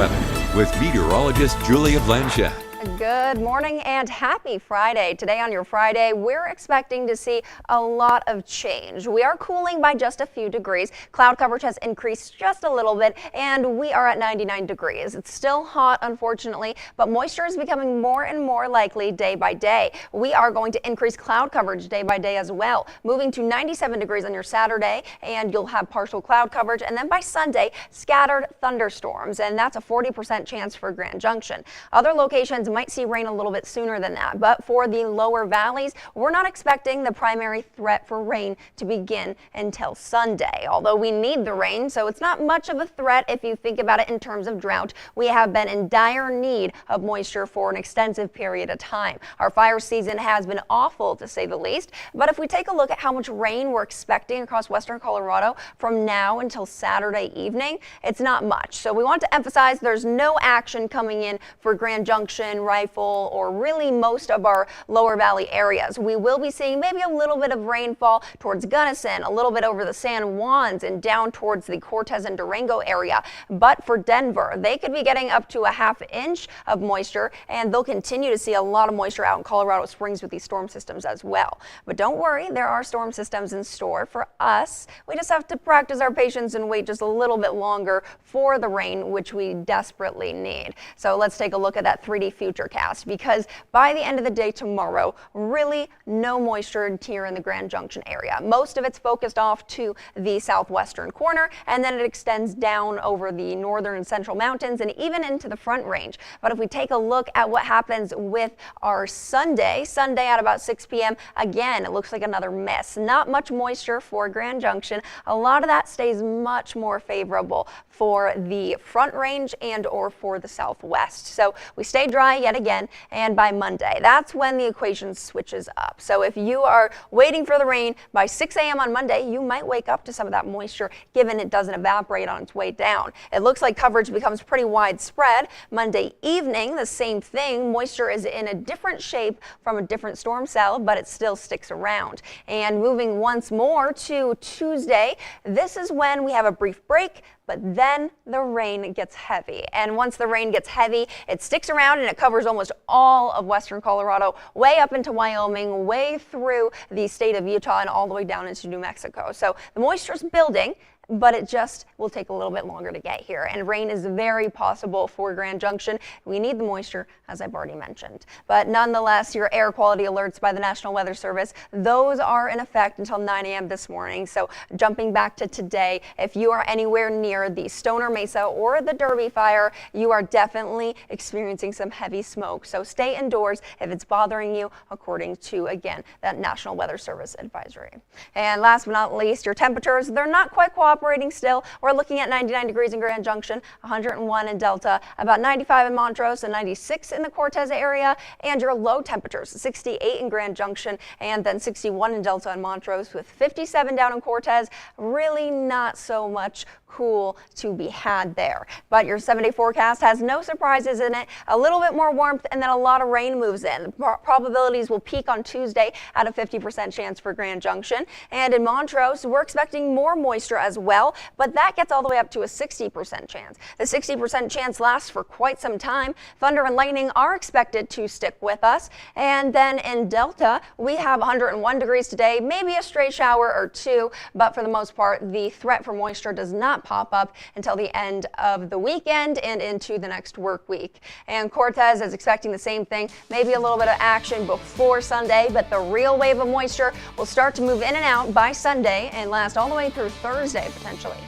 weather with meteorologist Julia Blanchett. Good morning and happy Friday. Today on your Friday, we're expecting to see a lot of change. We are cooling by just a few degrees. Cloud coverage has increased just a little bit and we are at 99 degrees. It's still hot, unfortunately, but moisture is becoming more and more likely day by day. We are going to increase cloud coverage day by day as well, moving to 97 degrees on your Saturday, and you'll have partial cloud coverage. And then by Sunday, scattered thunderstorms, and that's a 40% chance for Grand Junction. Other locations might see rain a little bit sooner than that, but for the lower valleys, we're not expecting the primary threat for rain to begin until Sunday. Although we need the rain, so it's not much of a threat if you think about it in terms of drought. We have been in dire need of moisture for an extensive period of time. Our fire season has been awful, to say the least, but if we take a look at how much rain we're expecting across western Colorado from now until Saturday evening, it's not much. So we want to emphasize there's no action coming in for Grand Junction, Rifle, or really most of our lower valley areas. We will be seeing maybe a little bit of rainfall towards Gunnison, a little bit over the San Juans, and down towards the Cortez and Durango area. But for Denver, they could be getting up to a ½ inch of moisture, and they'll continue to see a lot of moisture out in Colorado Springs with these storm systems as well. But don't worry, there are storm systems in store for us. We just have to practice our patience and wait just a little bit longer for the rain, which we desperately need. So let's take a look at that 3D futurecast, because by the end of the day tomorrow, really no moisture here in the Grand Junction area. Most of it's focused off to the southwestern corner, and then it extends down over the northern and central mountains and even into the Front Range. But if we take a look at what happens with our Sunday at about 6 p.m., again, it looks like another miss. Not much moisture for Grand Junction. A lot of that stays much more favorable for the Front Range and or for the southwest. So we stay dry yet again, and by Monday, that's when the equation switches up. So if you are waiting for the rain by 6 a.m. on Monday, you might wake up to some of that moisture given it doesn't evaporate on its way down. It looks like coverage becomes pretty widespread. Monday evening, the same thing. Moisture is in a different shape from a different storm cell, but it still sticks around. And moving once more to Tuesday, this is when we have a brief break, but then the rain gets heavy. And once the rain gets heavy, it sticks around and it covers almost all of western Colorado, way up into Wyoming, way through the state of Utah, and all the way down into New Mexico. So the moisture's building, but it just will take a little bit longer to get here. And rain is very possible for Grand Junction. We need the moisture, as I've already mentioned. But nonetheless, your air quality alerts by the National Weather Service, those are in effect until 9 a.m. this morning. So jumping back to today, if you are anywhere near the Stoner Mesa or the Derby fire, you are definitely experiencing some heavy smoke. So stay indoors if it's bothering you, according to, again, that National Weather Service advisory. And last but not least, your temperatures, they're not quite cooperating still. We're looking at 99 degrees in Grand Junction, 101 in Delta, about 95 in Montrose, and 96 in the Cortez area. And your low temperatures, 68 in Grand Junction, and then 61 in Delta and Montrose, with 57 down in Cortez. Really not so much cool to be had there. But your 7-day forecast has no surprises in it. A little bit more warmth and then a lot of rain moves in. Probabilities will peak on Tuesday at a 50% chance for Grand Junction. And in Montrose, we're expecting more moisture as well, but that gets all the way up to a 60% chance. The 60% chance lasts for quite some time. Thunder and lightning are expected to stick with us. And then in Delta, we have 101 degrees today, maybe a stray shower or two, but for the most part, the threat for moisture does not pop up until the end of the weekend and into the next work week. And Cortez is expecting the same thing, maybe a little bit of action before Sunday, but the real wave of moisture will start to move in and out by Sunday and last all the way through Thursday potentially.